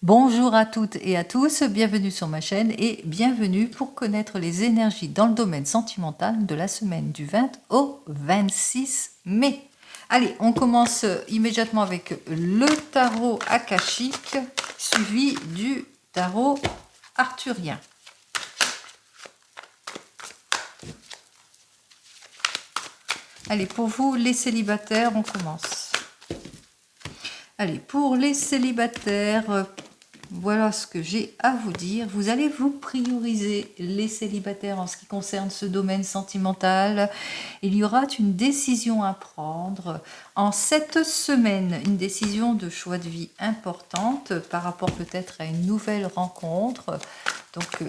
Bonjour à toutes et à tous, bienvenue sur ma chaîne et bienvenue pour connaître les énergies dans le domaine sentimental de la semaine du 20 au 26 mai. Allez, on commence immédiatement avec le tarot akashique suivi du tarot arthurien. Allez, pour vous les célibataires, on commence. Allez, pour les célibataires, voilà ce que j'ai à vous dire. Vous allez vous prioriser les célibataires en ce qui concerne ce domaine sentimental. Il y aura une décision à prendre en cette semaine, une décision de choix de vie importante par rapport peut-être à une nouvelle rencontre. Donc,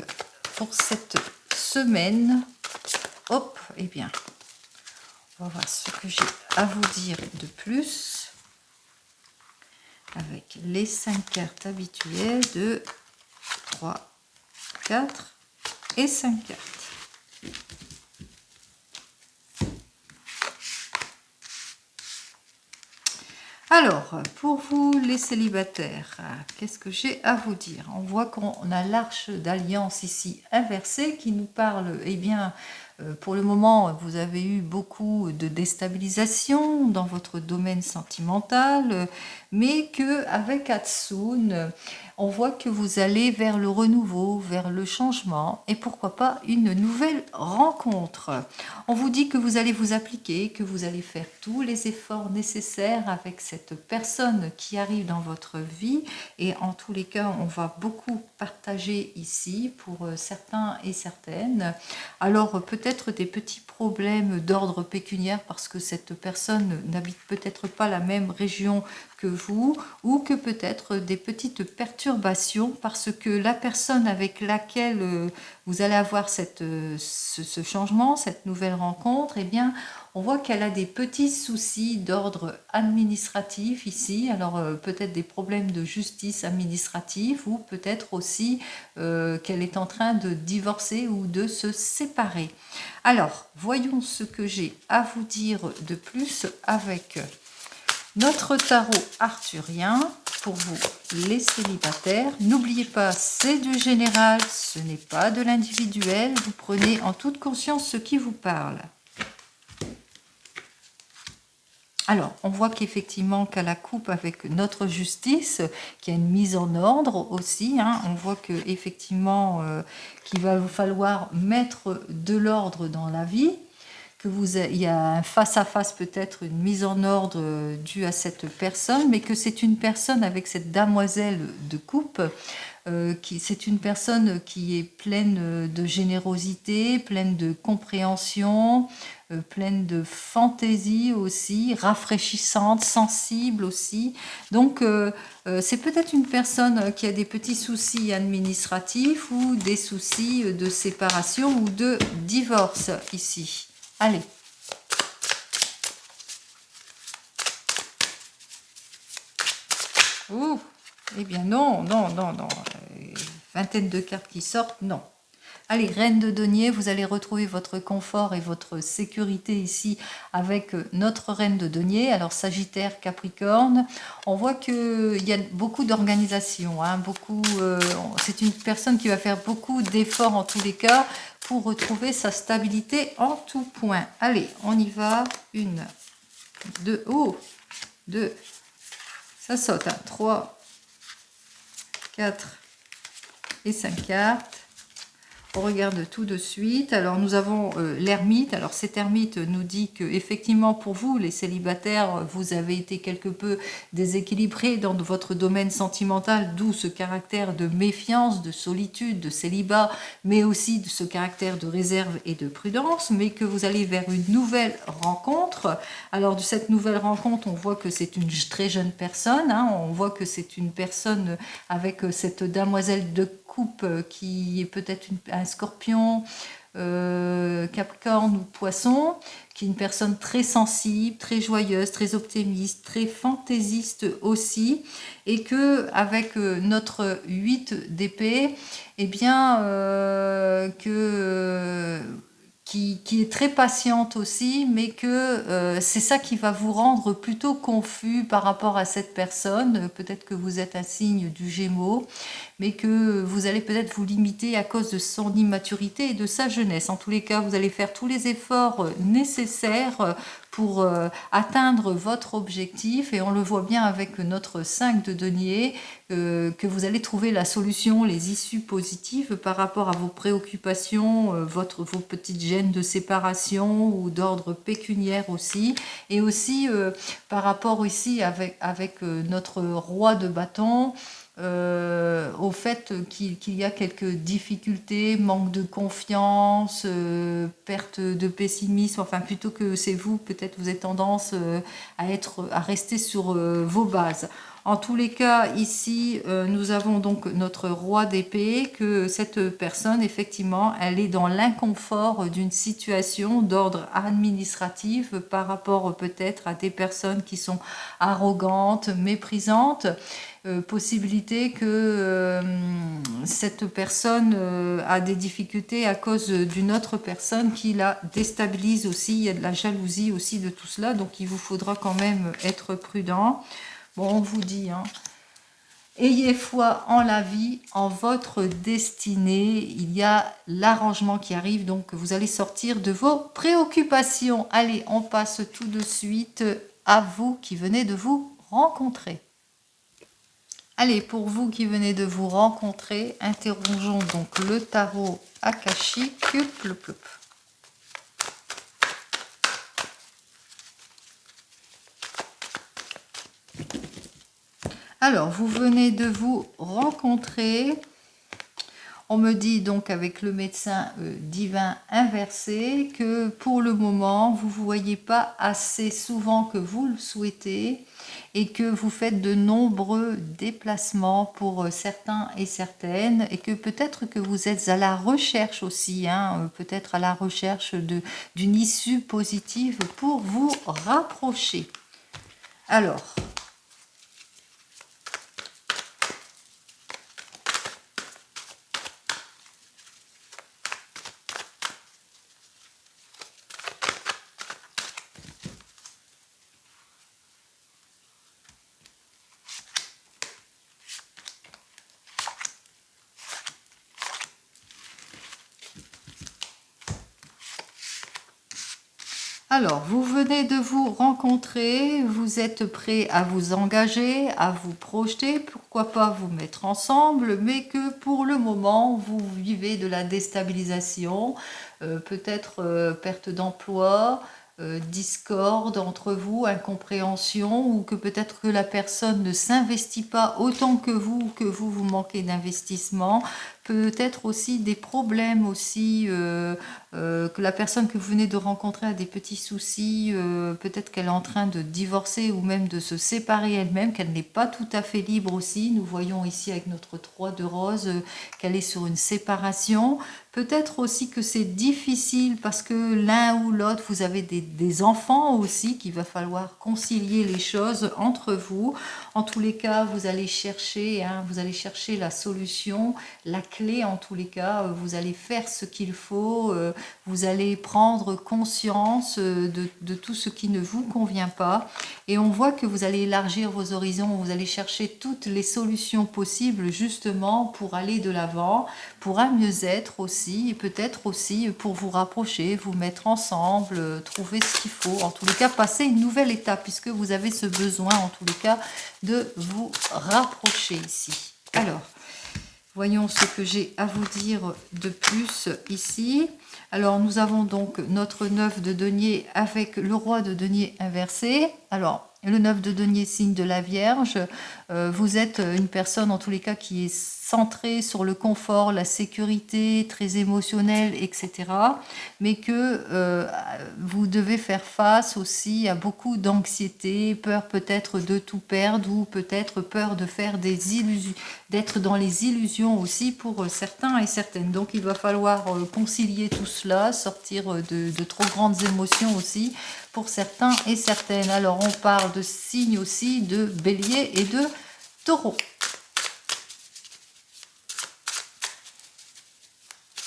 pour cette semaine, hop, eh bien, on va voir ce que j'ai à vous dire de plus. Avec les 5 cartes habituelles de 3, 4 et 5 cartes. Alors, pour vous les célibataires, qu'est-ce que j'ai à vous dire? On voit qu'on a l'arche d'alliance ici inversée qui nous parle, eh bien, pour le moment, vous avez eu beaucoup de déstabilisation dans votre domaine sentimental, mais qu'avec Hatsune, on voit que vous allez vers le renouveau, vers le changement, et pourquoi pas une nouvelle rencontre. On vous dit que vous allez vous appliquer, que vous allez faire tous les efforts nécessaires avec cette personne qui arrive dans votre vie, et en tous les cas, on va beaucoup partager ici pour certains et certaines. Alors peut-être des petits problèmes d'ordre pécuniaire parce que cette personne n'habite peut-être pas la même région que vous, ou que peut-être des petites perturbations parce que la personne avec laquelle vous allez avoir ce changement, cette nouvelle rencontre, eh bien, on voit qu'elle a des petits soucis d'ordre administratif ici, alors peut-être des problèmes de justice administrative ou peut-être aussi qu'elle est en train de divorcer ou de se séparer. Alors, voyons ce que j'ai à vous dire de plus avec notre tarot arthurien pour vous les célibataires. N'oubliez pas, c'est du général, ce n'est pas de l'individuel. Vous prenez en toute conscience ce qui vous parle. Alors, on voit qu'effectivement qu'à la coupe avec notre justice, qu'il y a une mise en ordre aussi, hein, on voit qu'effectivement qu'il va vous falloir mettre de l'ordre dans la vie, il y a un face-à-face peut-être, une mise en ordre due à cette personne, mais que c'est une personne avec cette damoiselle de coupe, c'est une personne qui est pleine de générosité, pleine de compréhension, pleine de fantaisie aussi, rafraîchissante, sensible aussi. Donc c'est peut-être une personne qui a des petits soucis administratifs ou des soucis de séparation ou de divorce ici. Allez. Ouh, eh bien non, non, non, non. Vingtaine de cartes qui sortent, non. Allez, reine de denier, vous allez retrouver votre confort et votre sécurité ici avec notre reine de denier. Alors Sagittaire, Capricorne, on voit qu'il y a beaucoup d'organisation. Hein, c'est une personne qui va faire beaucoup d'efforts en tous les cas pour retrouver sa stabilité en tout point. Allez, on y va. 1, 2, oh, 2, ça saute. Hein, 3, 4 et 5 cartes. On regarde tout de suite. Alors nous avons l'ermite. Alors cet ermite nous dit que effectivement pour vous les célibataires, vous avez été quelque peu déséquilibrés dans votre domaine sentimental, d'où ce caractère de méfiance, de solitude, de célibat, mais aussi de ce caractère de réserve et de prudence, mais que vous allez vers une nouvelle rencontre. Alors de cette nouvelle rencontre, on voit que c'est une très jeune personne, hein, on voit que c'est une personne avec cette damoiselle de coupe qui est peut-être un scorpion, Capricorne ou Poisson, qui est une personne très sensible, très joyeuse, très optimiste, très fantaisiste aussi, et que avec notre 8 d'épée, eh bien qui est très patiente aussi, mais que c'est ça qui va vous rendre plutôt confus par rapport à cette personne. Peut-être que vous êtes un signe du Gémeaux, mais que vous allez peut-être vous limiter à cause de son immaturité et de sa jeunesse. En tous les cas, vous allez faire tous les efforts nécessaires pour atteindre votre objectif, et on le voit bien avec notre 5 de denier, que vous allez trouver la solution, les issues positives par rapport à vos préoccupations, vos petites gênes de séparation ou d'ordre pécuniaire aussi, et aussi par rapport ici avec notre roi de bâton, au fait qu'il y a quelques difficultés, manque de confiance, perte de pessimisme, enfin plutôt que c'est vous, peut-être vous avez tendance à rester sur vos bases. En tous les cas, ici, nous avons donc notre roi d'épée, que cette personne, effectivement, elle est dans l'inconfort d'une situation d'ordre administratif par rapport peut-être à des personnes qui sont arrogantes, méprisantes. Possibilité que cette personne a des difficultés à cause d'une autre personne qui la déstabilise aussi. Il y a de la jalousie aussi de tout cela, donc il vous faudra quand même être prudent. Bon, on vous dit, hein, ayez foi en la vie, en votre destinée. Il y a l'arrangement qui arrive, donc vous allez sortir de vos préoccupations. Allez, on passe tout de suite à vous qui venez de vous rencontrer. Allez, pour vous qui venez de vous rencontrer, interrogeons donc le tarot akashique. Plop, plop. Alors, vous venez de vous rencontrer. On me dit donc avec le médecin divin inversé que pour le moment, vous ne vous voyez pas assez souvent que vous le souhaitez, et que vous faites de nombreux déplacements pour certains et certaines, et que peut-être que vous êtes à la recherche aussi, hein, peut-être à la recherche d'une issue positive pour vous rapprocher. Alors, vous venez de vous rencontrer, vous êtes prêt à vous engager, à vous projeter, pourquoi pas vous mettre ensemble, mais que pour le moment, vous vivez de la déstabilisation, peut-être perte d'emploi, discorde entre vous, incompréhension, ou que peut-être que la personne ne s'investit pas autant que vous manquez d'investissement. Peut-être aussi des problèmes aussi, que la personne que vous venez de rencontrer a des petits soucis, peut-être qu'elle est en train de divorcer ou même de se séparer elle-même, qu'elle n'est pas tout à fait libre aussi. Nous voyons ici avec notre 3 de rose qu'elle est sur une séparation. Peut-être aussi que c'est difficile parce que l'un ou l'autre, vous avez des enfants aussi, qu'il va falloir concilier les choses entre vous. En tous les cas, vous allez chercher, hein, la solution, la clé en tous les cas. Vous allez faire ce qu'il faut, vous allez prendre conscience de tout ce qui ne vous convient pas. Et on voit que vous allez élargir vos horizons, vous allez chercher toutes les solutions possibles justement pour aller de l'avant, pour un mieux-être aussi, et peut-être aussi pour vous rapprocher, vous mettre ensemble, trouver ce qu'il faut. En tous les cas, passer une nouvelle étape, puisque vous avez ce besoin, en tous les cas, de vous rapprocher ici. Alors, voyons ce que j'ai à vous dire de plus ici. Alors, nous avons donc notre 9 de denier avec le roi de denier inversé. Alors, le 9 de denier, signe de la Vierge. Vous êtes une personne, en tous les cas, qui est centrée sur le confort, la sécurité, très émotionnelle, etc. Mais que vous devez faire face aussi à beaucoup d'anxiété, peur peut-être de tout perdre, ou peut-être peur de faire des illusions, d'être dans les illusions aussi pour certains et certaines. Donc il va falloir concilier tout cela, sortir de trop grandes émotions aussi pour certains et certaines. Alors on parle de signes aussi de Bélier et de Taureau.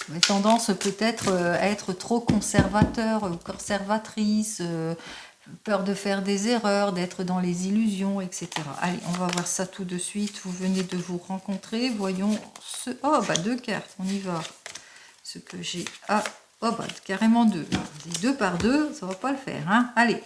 Vous avez tendance peut-être à être trop conservateur ou conservatrice, peur de faire des erreurs, d'être dans les illusions, etc. Allez, on va voir ça tout de suite. Vous venez de vous rencontrer. Voyons ce... Oh, bah 2 cartes, on y va. Ce que j'ai... Ah, oh, bah carrément 2. 2 par 2, ça va pas le faire, hein. Allez.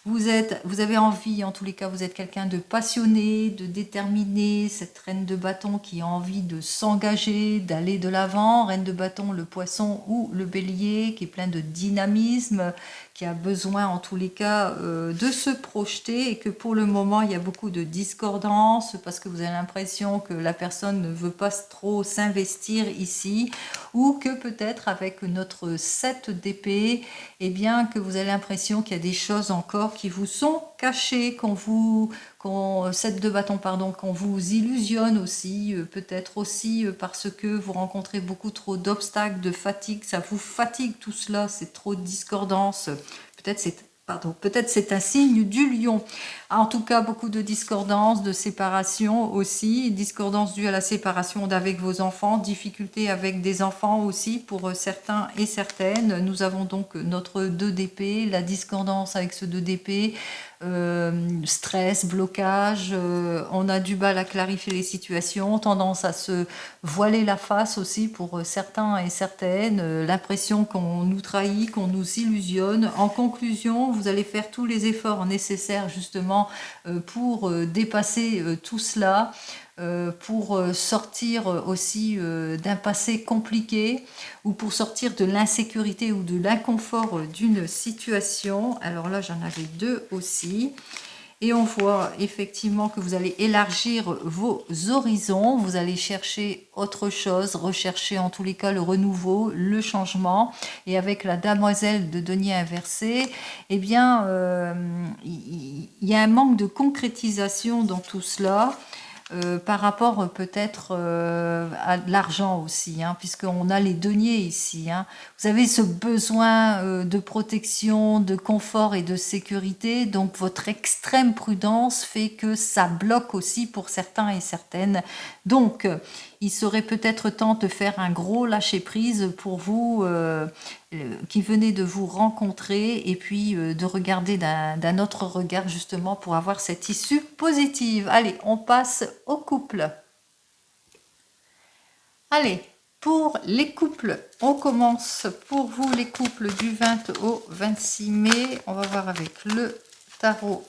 Vous avez envie, en tous les cas, vous êtes quelqu'un de passionné, de déterminé, cette reine de bâton qui a envie de s'engager, d'aller de l'avant, reine de bâton, le poisson ou le bélier, qui est plein de dynamisme, qui a besoin, en tous les cas, de se projeter et que pour le moment, il y a beaucoup de discordance parce que vous avez l'impression que la personne ne veut pas trop s'investir ici ou que peut-être avec notre 7 d'épée, eh bien, que vous avez l'impression qu'il y a des choses encore qui vous sont cachées, 7 de bâton, pardon, qu'on vous illusionne aussi, peut-être aussi parce que vous rencontrez beaucoup trop d'obstacles, de fatigue, ça vous fatigue tout cela, c'est trop de discordance, peut-être c'est un signe du lion. En tout cas, beaucoup de discordance, de séparation aussi, discordance due à la séparation d'avec vos enfants, difficultés avec des enfants aussi pour certains et certaines. Nous avons donc notre 2 d'épée, la discordance avec ce 2 d'épée, stress, blocage, on a du mal à clarifier les situations, tendance à se voiler la face aussi pour certains et certaines, l'impression qu'on nous trahit, qu'on nous illusionne. En conclusion, vous allez faire tous les efforts nécessaires justement pour dépasser tout cela, pour sortir aussi d'un passé compliqué ou pour sortir de l'insécurité ou de l'inconfort d'une situation. Alors là, j'en avais 2 aussi. Et on voit effectivement que vous allez élargir vos horizons, vous allez chercher autre chose, rechercher en tous les cas le renouveau, le changement. Et avec la demoiselle de denier inversé, eh bien, il y a un manque de concrétisation dans tout cela. Par rapport peut-être à de l'argent aussi, hein, puisqu'on a les deniers ici. Hein. Vous avez ce besoin de protection, de confort et de sécurité, donc votre extrême prudence fait que ça bloque aussi pour certains et certaines. Donc, il serait peut-être temps de faire un gros lâcher-prise pour vous qui venez de vous rencontrer et puis de regarder d'un autre regard justement pour avoir cette issue positive. Allez, on passe au couple. Allez, pour les couples, on commence pour vous les couples du 20 au 26 mai. On va voir avec le tarot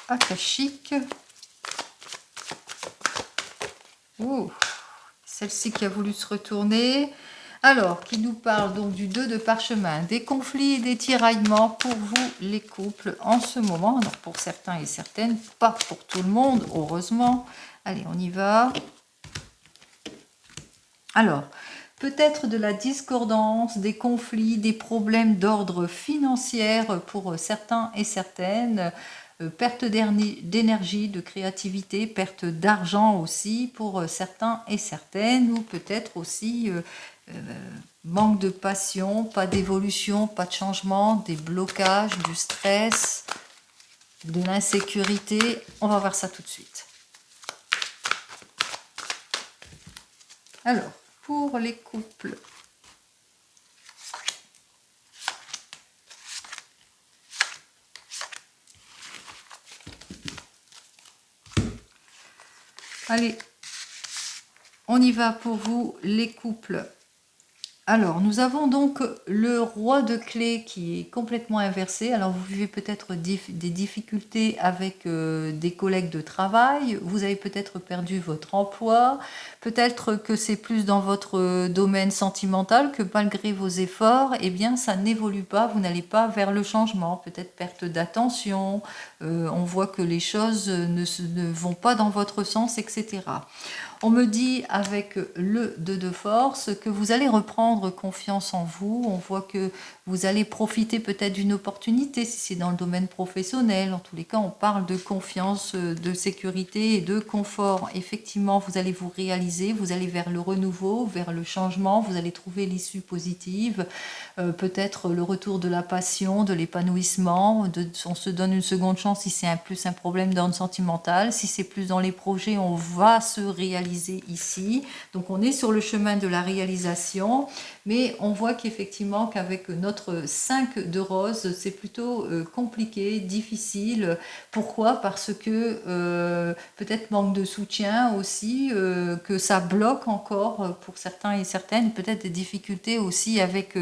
akashique. Ouh, celle-ci qui a voulu se retourner. Alors, qui nous parle donc du 2 de parchemin, des conflits et des tiraillements pour vous les couples en ce moment. Alors, pour certains et certaines, pas pour tout le monde, heureusement. Allez, on y va. Alors, peut-être de la discordance, des conflits, des problèmes d'ordre financier pour certains et certaines, perte d'énergie, de créativité, perte d'argent aussi pour certains et certaines, ou peut-être aussi manque de passion, pas d'évolution, pas de changement, des blocages, du stress, de l'insécurité. On va voir ça tout de suite. Alors, pour les couples. Allez, on y va pour vous les couples. Alors, nous avons donc le roi de clés qui est complètement inversé. Alors, vous vivez peut-être des difficultés avec des collègues de travail. Vous avez peut-être perdu votre emploi. Peut-être que c'est plus dans votre domaine sentimental que malgré vos efforts, eh bien, ça n'évolue pas. Vous n'allez pas vers le changement. Peut-être perte d'attention. On voit que les choses ne vont pas dans votre sens, etc. On me dit avec le 2 de force que vous allez reprendre confiance en vous. On voit que vous allez profiter peut-être d'une opportunité, si c'est dans le domaine professionnel. En tous les cas, on parle de confiance, de sécurité et de confort. Effectivement, vous allez vous réaliser, vous allez vers le renouveau, vers le changement, vous allez trouver l'issue positive, peut-être le retour de la passion, de l'épanouissement, on se donne une seconde chance si c'est plus un problème d'ordre sentimental. Si c'est plus dans les projets, on va se réaliser ici. Donc on est sur le chemin de la réalisation, mais on voit qu'effectivement qu'avec notre 5 de rose, c'est plutôt compliqué, difficile. Pourquoi? Parce que peut-être manque de soutien aussi, que ça bloque encore pour certains et certaines, peut-être des difficultés aussi avec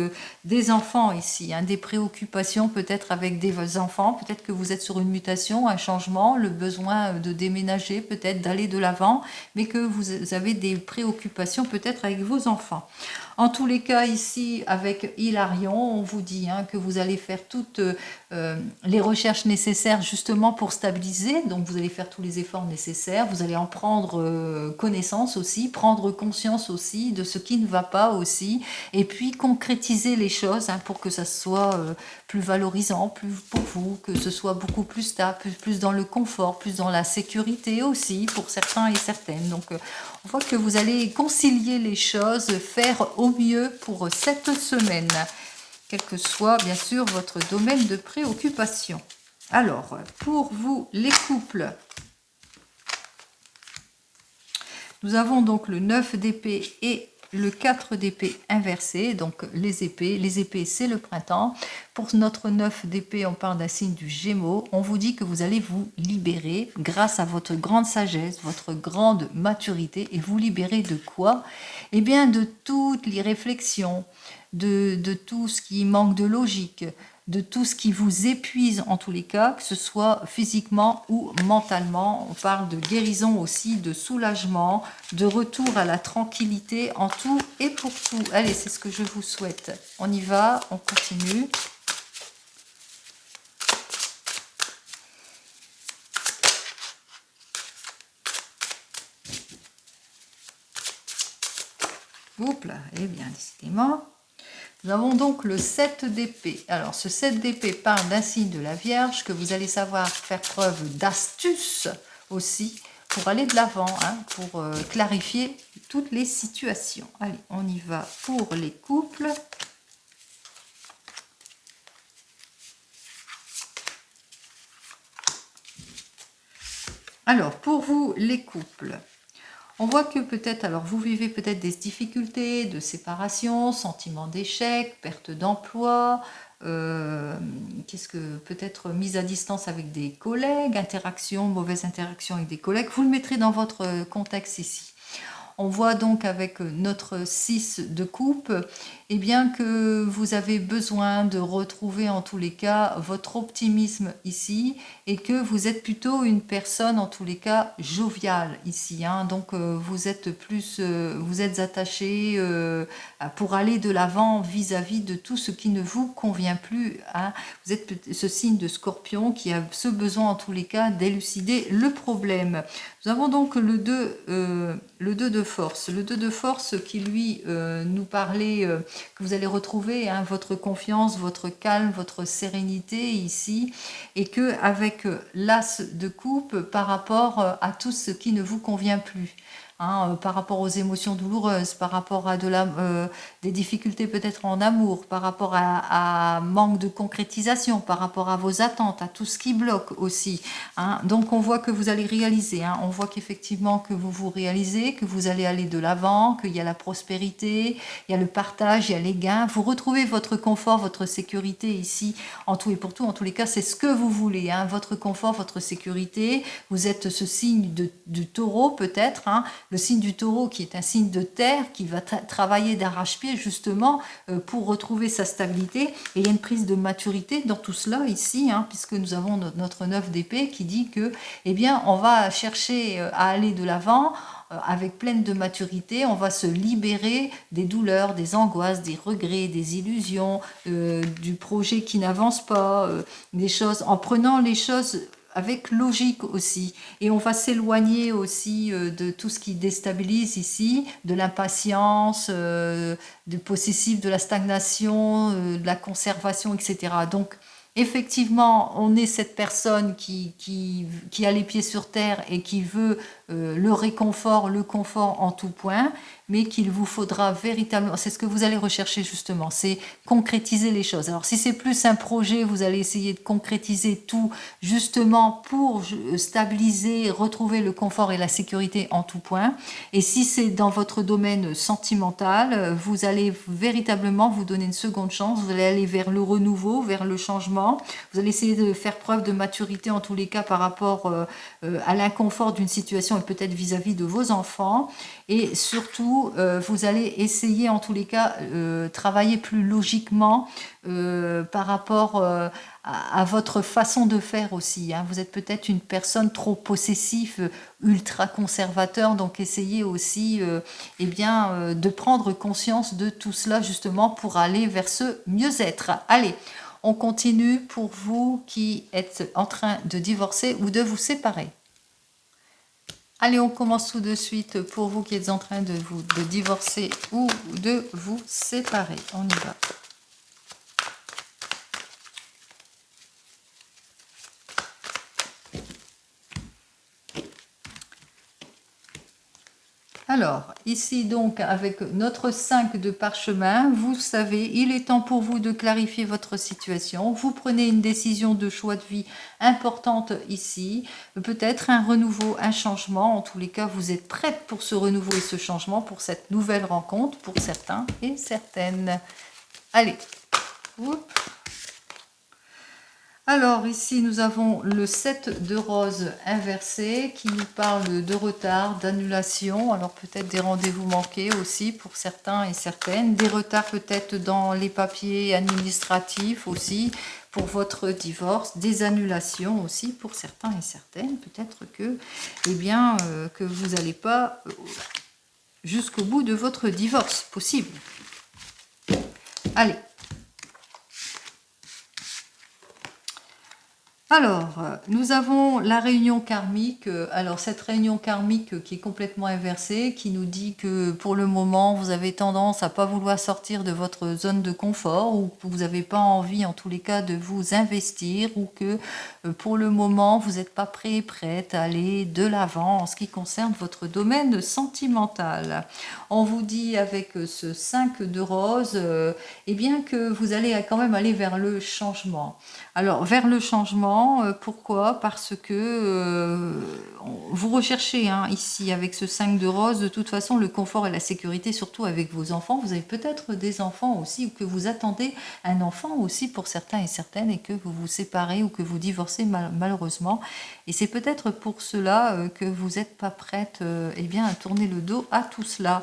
des enfants ici, hein, des préoccupations peut-être avec des enfants, peut-être que vous êtes sur une mutation, un changement, le besoin de déménager, peut-être d'aller de l'avant, mais que vous avez des préoccupations peut-être avec vos enfants. En tous les cas, ici, avec Hilarion, on vous dit que vous allez faire toutes les recherches nécessaires justement pour stabiliser. Donc, vous allez faire tous les efforts nécessaires. Vous allez en prendre connaissance aussi, prendre conscience aussi de ce qui ne va pas aussi. Et puis, concrétiser les choses pour que ça soit plus valorisant plus pour vous, que ce soit beaucoup plus stable, plus dans le confort, plus dans la sécurité aussi pour certains et certaines. Donc, on voit que vous allez concilier les choses, faire au mieux pour cette semaine, quel que soit bien sûr votre domaine de préoccupation. Alors, pour vous les couples, nous avons donc le 9 d'épée et le 4 d'épée inversé, donc les épées c'est le printemps. Pour notre 9 d'épée, on parle d'un signe du Gémeaux. On vous dit que vous allez vous libérer grâce à votre grande sagesse, votre grande maturité. Et vous libérer de quoi? Eh bien de toutes les réflexions, de tout ce qui manque de logique, de tout ce qui vous épuise en tous les cas, que ce soit physiquement ou mentalement. On parle de guérison aussi, de soulagement, de retour à la tranquillité en tout et pour tout. Allez, c'est ce que je vous souhaite. On y va, on continue. Oups là, eh bien, décidément. Nous avons donc le 7 d'épée. Alors, ce 7 d'épée parle d'un signe de la Vierge, que vous allez savoir faire preuve d'astuce aussi pour aller de l'avant, pour clarifier toutes les situations. Allez, on y va pour les couples. Alors, pour vous, les couples, on voit que peut-être, alors vous vivez peut-être des difficultés de séparation, sentiment d'échec, perte d'emploi, qu'est-ce que peut-être mise à distance avec des collègues, mauvaise interaction avec des collègues. Vous le mettrez dans votre contexte ici. On voit donc avec notre 6 de coupe, eh bien que vous avez besoin de retrouver en tous les cas votre optimisme ici et que vous êtes plutôt une personne en tous les cas joviale ici. Donc vous êtes plus, vous êtes attaché pour aller de l'avant vis-à-vis de tout ce qui ne vous convient plus. Vous êtes ce signe de Scorpion qui a ce besoin en tous les cas d'élucider le problème. Nous avons donc le 2 de force. Le 2 de force qui lui nous parlait que vous allez retrouver votre confiance, votre calme, votre sérénité ici, et que avec l'as de coupe par rapport à tout ce qui ne vous convient plus. Par rapport aux émotions douloureuses, par rapport à des difficultés peut-être en amour, par rapport à manque de concrétisation, par rapport à vos attentes, à tout ce qui bloque aussi. Donc on voit que vous allez réaliser, on voit qu'effectivement que vous vous réalisez, que vous allez aller de l'avant, qu'il y a la prospérité, il y a le partage, il y a les gains. Vous retrouvez votre confort, votre sécurité ici, en tout et pour tout. En tous les cas, c'est ce que vous voulez, votre confort, votre sécurité. Vous êtes ce signe du taureau peut-être, le signe du taureau qui est un signe de terre, qui va travailler d'arrache-pied justement pour retrouver sa stabilité. Et il y a une prise de maturité dans tout cela ici, puisque nous avons notre 9 d'épée qui dit que, eh bien, on va chercher à aller de l'avant avec pleine de maturité, on va se libérer des douleurs, des angoisses, des regrets, des illusions, du projet qui n'avance pas, des choses, en prenant les choses avec logique aussi. Et on va s'éloigner aussi de tout ce qui déstabilise ici, de l'impatience, du possessif, de la stagnation, de la conservation, etc. Donc, effectivement, on est cette personne qui a les pieds sur terre et qui veut le réconfort, le confort en tout point, mais qu'il vous faudra véritablement, c'est ce que vous allez rechercher justement, c'est concrétiser les choses. Alors si c'est plus un projet, vous allez essayer de concrétiser tout justement pour stabiliser, retrouver le confort et la sécurité en tout point. Et si c'est dans votre domaine sentimental, vous allez véritablement vous donner une seconde chance, vous allez aller vers le renouveau, vers le changement, vous allez essayer de faire preuve de maturité en tous les cas par rapport à l'inconfort d'une situation et peut-être vis-à-vis de vos enfants. Et surtout, vous allez essayer en tous les cas travailler plus logiquement par rapport à votre façon de faire aussi. Hein. Vous êtes peut-être une personne trop possessive, ultra conservateur, donc essayez aussi eh bien, de prendre conscience de tout cela justement pour aller vers ce mieux-être. Allez, on continue pour vous qui êtes en train de divorcer ou de vous séparer. Allez, on commence tout de suite pour vous qui êtes en train de divorcer ou de vous séparer. On y va. Alors, ici donc, avec notre 5 de parchemin, vous savez, il est temps pour vous de clarifier votre situation. Vous prenez une décision de choix de vie importante ici. Peut-être un renouveau, un changement. En tous les cas, vous êtes prête pour ce renouveau et ce changement, pour cette nouvelle rencontre, pour certains et certaines. Allez, hop. Alors ici nous avons le 7 de rose inversé qui nous parle de retard, d'annulation, alors peut-être des rendez-vous manqués aussi pour certains et certaines, des retards peut-être dans les papiers administratifs aussi pour votre divorce, des annulations aussi pour certains et certaines, peut-être que, eh bien, que vous n'allez pas jusqu'au bout de votre divorce, possible. Allez. Alors, nous avons la réunion karmique. Alors, cette réunion karmique qui est complètement inversée, qui nous dit que pour le moment, vous avez tendance à pas vouloir sortir de votre zone de confort ou que vous n'avez pas envie, en tous les cas, de vous investir ou que pour le moment, vous n'êtes pas prêt, prête à aller de l'avant en ce qui concerne votre domaine sentimental. On vous dit avec ce 5 de rose, eh bien que vous allez quand même aller vers le changement. Alors, vers le changement, pourquoi? Parce que vous recherchez ici, avec ce 5 de rose, de toute façon, le confort et la sécurité, surtout avec vos enfants. Vous avez peut-être des enfants aussi, ou que vous attendez un enfant aussi pour certains et certaines, et que vous vous séparez ou que vous divorcez malheureusement. Et c'est peut-être pour cela que vous n'êtes pas prête eh bien, à tourner le dos à tout cela.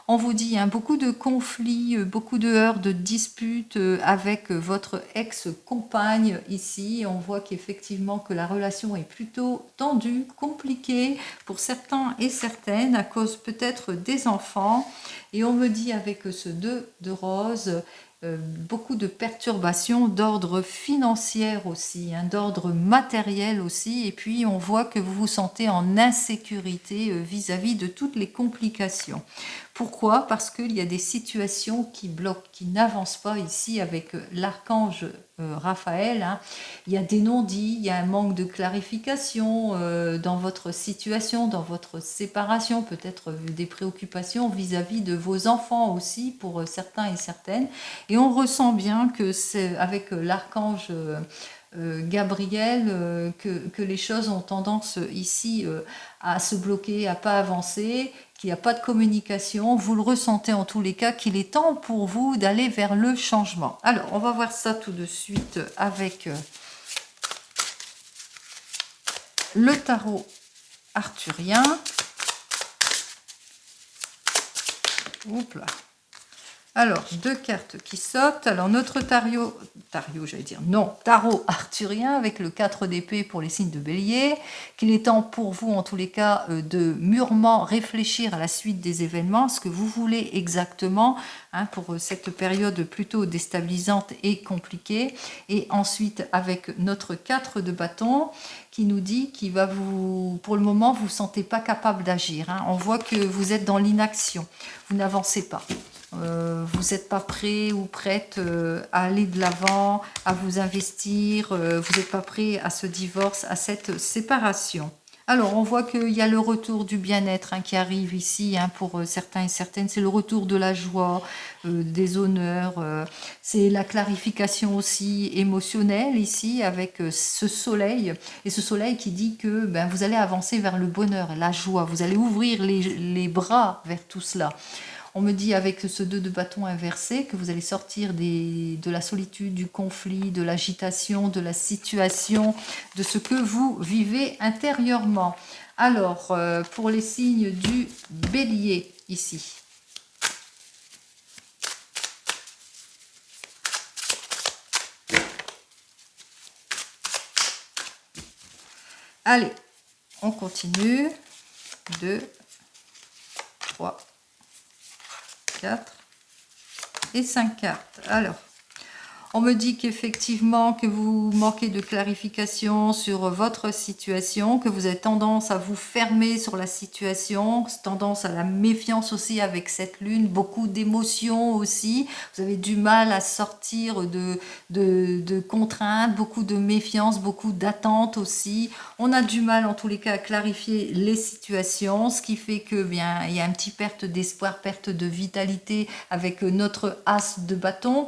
On vous dit beaucoup de conflits, beaucoup de heurts, de disputes avec votre ex-compagne ici. On voit qu'effectivement que la relation est plutôt tendue, compliquée pour certains et certaines à cause peut-être des enfants. Et on me dit avec ce 2 de rose, beaucoup de perturbations d'ordre financier aussi, d'ordre matériel aussi. Et puis on voit que vous vous sentez en insécurité vis-à-vis de toutes les complications. Pourquoi? Parce qu'il y a des situations qui bloquent, qui n'avancent pas ici avec l'archange Raphaël. Il y a des non-dits, il y a un manque de clarification dans votre situation, dans votre séparation, peut-être des préoccupations vis-à-vis de vos enfants aussi pour certains et certaines. Et on ressent bien que c'est avec l'archange Gabriel que les choses ont tendance ici à se bloquer, à pas avancer, qu'il n'y a pas de communication. Vous le ressentez en tous les cas qu'il est temps pour vous d'aller vers le changement. Alors, on va voir ça tout de suite avec le tarot arthurien. Oups là. Alors, deux cartes qui sortent. Alors, notre j'allais dire, non, tarot arthurien avec le 4 d'épée pour les signes de bélier, qu'il est temps pour vous, en tous les cas, de mûrement réfléchir à la suite des événements, ce que vous voulez exactement, hein, pour cette période plutôt déstabilisante et compliquée. Et ensuite, avec notre 4 de bâton, qui nous dit qu'il va vous, pour le moment, vous ne vous sentez pas capable d'agir. Hein. On voit que vous êtes dans l'inaction, vous n'avancez pas. Vous n'êtes pas prêt ou prête à aller de l'avant, à vous investir, vous n'êtes pas prêt à ce divorce, à cette séparation. Alors, on voit qu'il y a le retour du bien-être hein, qui arrive ici hein, pour certains et certaines. C'est le retour de la joie, des honneurs. C'est la clarification aussi émotionnelle ici avec ce soleil. Et ce soleil qui dit que ben, vous allez avancer vers le bonheur, la joie. Vous allez ouvrir les bras vers tout cela. On me dit avec ce 2 de bâton inversé que vous allez sortir de la solitude, du conflit, de l'agitation, de la situation, de ce que vous vivez intérieurement. Alors, pour les signes du bélier, ici. Allez, on continue. 2, 3, 4 et 5 cartes. Alors, on me dit qu'effectivement, que vous manquez de clarification sur votre situation, que vous avez tendance à vous fermer sur la situation, tendance à la méfiance aussi avec cette lune, beaucoup d'émotions aussi. Vous avez du mal à sortir de contraintes, beaucoup de méfiance, beaucoup d'attentes aussi. On a du mal en tous les cas à clarifier les situations, ce qui fait que bien il y a un petit perte d'espoir, perte de vitalité avec notre as de bâton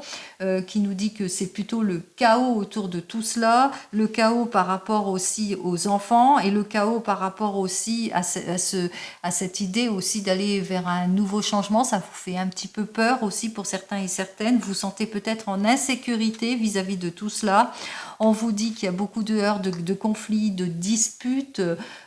qui nous dit que c'est plutôt le chaos autour de tout cela, le chaos par rapport aussi aux enfants et le chaos par rapport aussi à cette idée aussi d'aller vers un nouveau changement. Ça vous fait un petit peu peur aussi pour certains et certaines. Vous sentez peut-être en insécurité vis-à-vis de tout cela. On vous dit qu'il y a beaucoup de heurts, de conflits, de disputes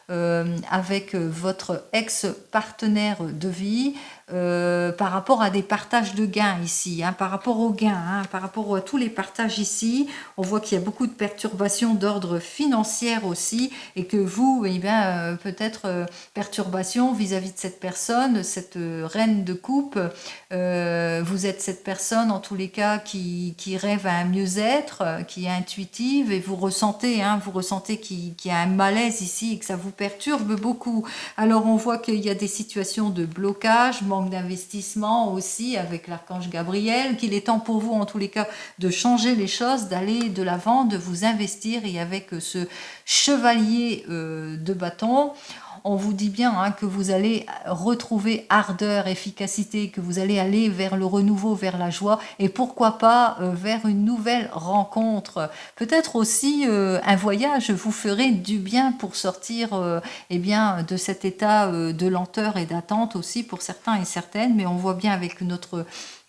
avec votre ex-partenaire de vie par rapport à des partages de gains ici, hein, par rapport aux gains, hein, par rapport à tous les partages ici. On voit qu'il y a beaucoup de perturbations d'ordre financier aussi et que vous, eh bien, peut-être perturbations vis-à-vis de cette personne, cette reine de coupe. Vous êtes cette personne, en tous les cas, qui rêve à un mieux-être, qui est intuitive et vous ressentez qu'il y a un malaise ici et que ça vous perturbe beaucoup. Alors, on voit qu'il y a des situations de blocage, manque d'investissement aussi avec l'archange Gabriel, qu'il est temps pour vous, en tous les cas, de changer les choses, d'aller de l'avant, de vous investir et avec ce chevalier de bâton, on vous dit bien hein, que vous allez retrouver ardeur, efficacité, que vous allez aller vers le renouveau, vers la joie et pourquoi pas vers une nouvelle rencontre. Peut-être aussi un voyage vous ferait du bien pour sortir eh bien, de cet état de lenteur et d'attente aussi pour certains et certaines, mais on voit bien avec notre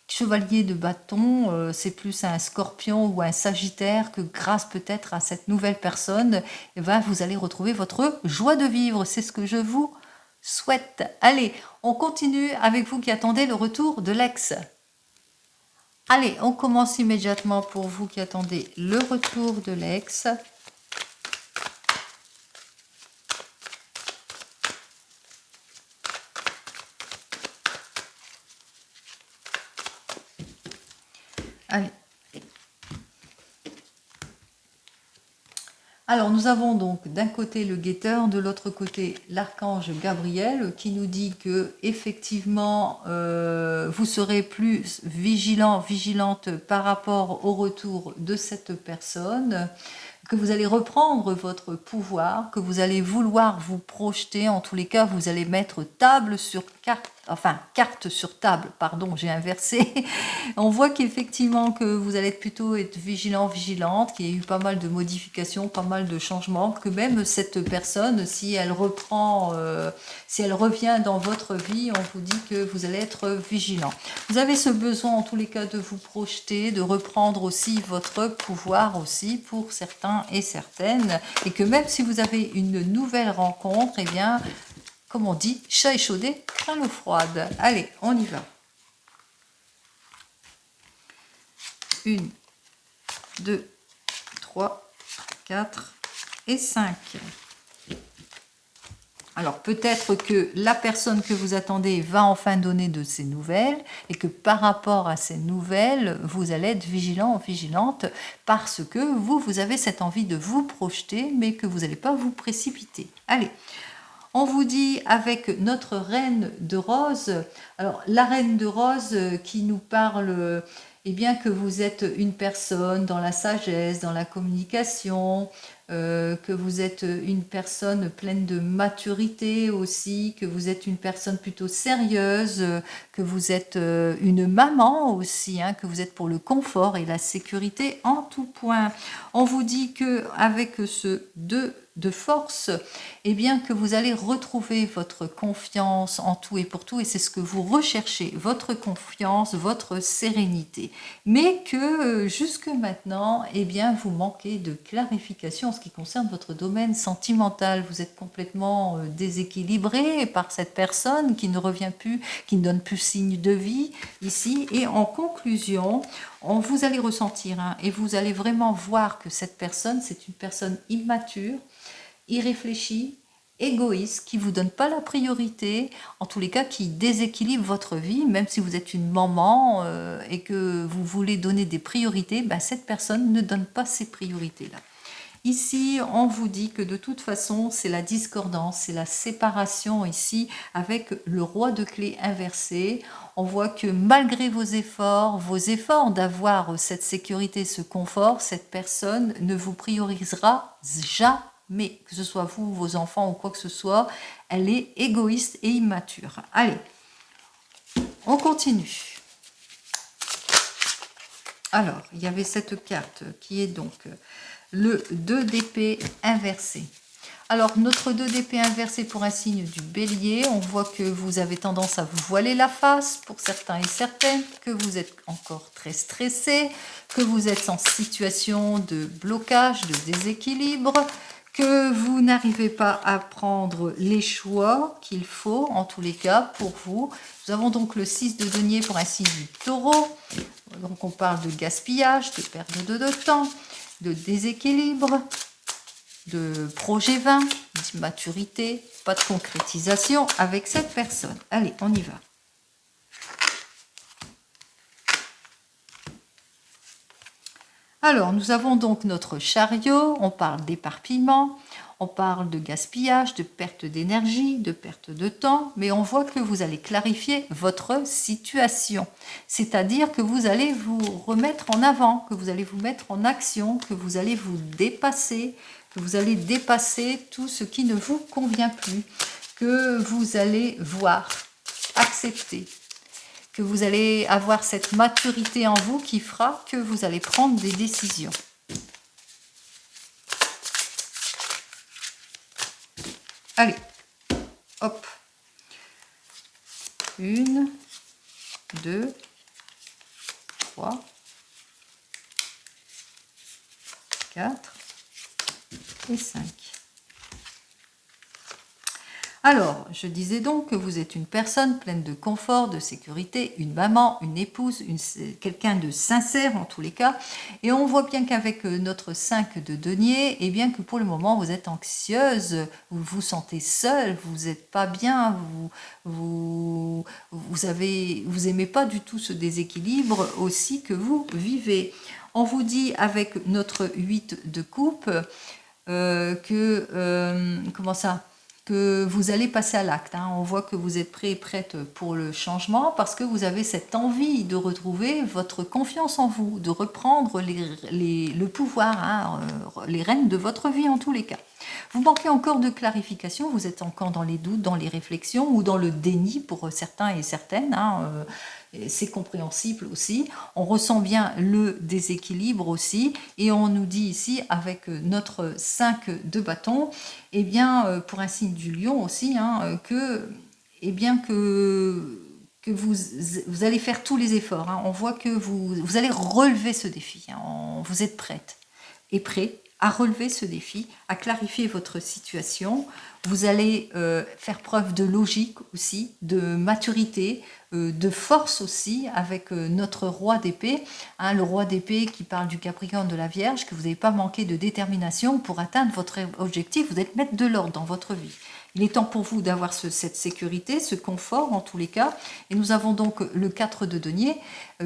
chevalier de bâton, c'est plus un scorpion ou un sagittaire que grâce peut-être à cette nouvelle personne, eh ben, vous allez retrouver votre joie de vivre. C'est ce que je vous souhaite. Allez, on continue avec vous qui attendez le retour de l'ex. Allez, on commence immédiatement pour vous qui attendez le retour de l'ex. Allez. Alors nous avons donc d'un côté le guetteur, de l'autre côté l'archange Gabriel qui nous dit que effectivement vous serez plus vigilante par rapport au retour de cette personne, que vous allez reprendre votre pouvoir, que vous allez vouloir vous projeter, en tous les cas vous allez mettre table sur carte sur table, pardon, j'ai inversé. On voit qu'effectivement que vous allez plutôt être vigilante, qu'il y a eu pas mal de modifications, pas mal de changements, que même cette personne, si elle revient dans votre vie, on vous dit que vous allez être vigilant. Vous avez ce besoin en tous les cas de vous projeter, de reprendre aussi votre pouvoir aussi pour certains et certaines, et que même si vous avez une nouvelle rencontre, eh bien, comme on dit, chat échaudé, craint l'eau froide. Allez, on y va. 1, 2, 3, 4 et 5. Alors peut-être que la personne que vous attendez va enfin donner de ses nouvelles et que par rapport à ces nouvelles, vous allez être vigilant ou vigilante parce que vous avez cette envie de vous projeter mais que vous n'allez pas vous précipiter. Allez, on vous dit avec notre reine de rose, alors la reine de rose qui nous parle, eh bien que vous êtes une personne dans la sagesse, dans la communication, que vous êtes une personne pleine de maturité aussi, que vous êtes une personne plutôt sérieuse, que vous êtes une maman aussi, hein, que vous êtes pour le confort et la sécurité en tout point. On vous dit que avec ce 2 de force, eh bien que vous allez retrouver votre confiance en tout et pour tout, et c'est ce que vous recherchez, votre confiance, votre sérénité. Mais que jusque maintenant, eh bien vous manquez de clarification en ce qui concerne votre domaine sentimental. Vous êtes complètement déséquilibré par cette personne qui ne revient plus, qui ne donne plus signe de vie ici. Et en conclusion, vous allez ressentir et vous allez vraiment voir que cette personne, c'est une personne immature, irréfléchie, égoïste, qui ne vous donne pas la priorité, en tous les cas qui déséquilibre votre vie, même si vous êtes une maman et que vous voulez donner des priorités, ben, cette personne ne donne pas ces priorités-là. Ici, on vous dit que de toute façon, c'est la discordance, c'est la séparation ici avec le roi de clés inversé. On voit que malgré vos efforts d'avoir cette sécurité, ce confort, cette personne ne vous priorisera jamais, que ce soit vous, vos enfants ou quoi que ce soit. Elle est égoïste et immature. Allez, on continue. Alors, il y avait cette carte qui est donc le 2 d'épée inversé. Alors, notre 2 d'épée inversé pour un signe du bélier, on voit que vous avez tendance à vous voiler la face pour certains et certaines, que vous êtes encore très stressé, que vous êtes en situation de blocage, de déséquilibre, que vous n'arrivez pas à prendre les choix qu'il faut, en tous les cas, pour vous. Nous avons donc le 6 de denier pour un signe du taureau. Donc, on parle de gaspillage, de perte de temps, de déséquilibre, de projet vain, d'immaturité, pas de concrétisation avec cette personne. Allez, on y va. Alors, nous avons donc notre chariot, on parle d'éparpillement, on parle de gaspillage, de perte d'énergie, de perte de temps, mais on voit que vous allez clarifier votre situation. C'est-à-dire que vous allez vous remettre en avant, que vous allez vous mettre en action, que vous allez vous dépasser, que vous allez dépasser tout ce qui ne vous convient plus, que vous allez voir, accepter, que vous allez avoir cette maturité en vous qui fera que vous allez prendre des décisions. Allez, hop. 1, 2, 3, 4 et 5. Alors, je disais donc que vous êtes une personne pleine de confort, de sécurité, une maman, une épouse, quelqu'un de sincère en tous les cas. Et on voit bien qu'avec notre 5 de denier, eh bien que pour le moment vous êtes anxieuse, vous vous sentez seule, vous n'êtes pas bien, vous aimez pas du tout ce déséquilibre aussi que vous vivez. On vous dit avec notre 8 de coupe que vous allez passer à l'acte. On voit que vous êtes prêt et prête pour le changement parce que vous avez cette envie de retrouver votre confiance en vous, de reprendre le pouvoir, les rênes de votre vie en tous les cas. Vous manquez encore de clarification, vous êtes encore dans les doutes, dans les réflexions ou dans le déni pour certains et certaines. C'est compréhensible aussi. On ressent bien le déséquilibre aussi. Et on nous dit ici, avec notre 5 de bâton, eh bien, pour un signe du lion aussi, que vous allez faire tous les efforts. On voit que vous allez relever ce défi. Vous êtes prête et prêt à relever ce défi, à clarifier votre situation. Vous allez faire preuve de logique aussi, de maturité, de force aussi avec notre roi d'épée, hein, le roi d'épée qui parle du Capricorne de la Vierge, que vous n'avez pas manqué de détermination pour atteindre votre objectif, vous êtes mettre de l'ordre dans votre vie. Il est temps pour vous d'avoir cette sécurité, ce confort en tous les cas. Et nous avons donc le 4 de denier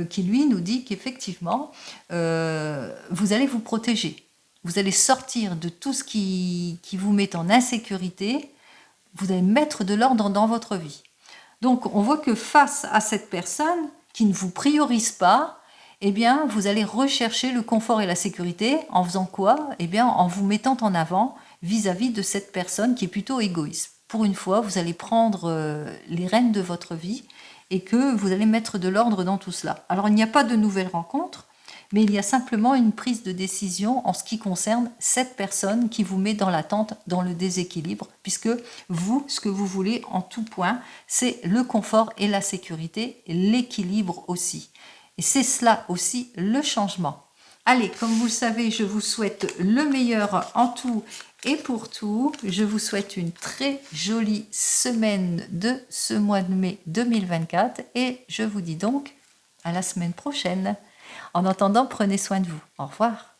qui lui nous dit qu'effectivement, vous allez vous protéger. Vous allez sortir de tout ce qui vous met en insécurité. Vous allez mettre de l'ordre dans votre vie. Donc on voit que face à cette personne qui ne vous priorise pas, eh bien vous allez rechercher le confort et la sécurité en faisant quoi? Eh bien en vous mettant en avant vis-à-vis de cette personne qui est plutôt égoïste. Pour une fois, vous allez prendre les rênes de votre vie et que vous allez mettre de l'ordre dans tout cela. Alors il n'y a pas de nouvelles rencontres, mais il y a simplement une prise de décision en ce qui concerne cette personne qui vous met dans l'attente, dans le déséquilibre, puisque vous, ce que vous voulez en tout point, c'est le confort et la sécurité, et l'équilibre aussi. Et c'est cela aussi le changement. Allez, comme vous le savez, je vous souhaite le meilleur en tout et pour tout. Je vous souhaite une très jolie semaine de ce mois de mai 2024 et je vous dis donc à la semaine prochaine. En attendant, prenez soin de vous. Au revoir.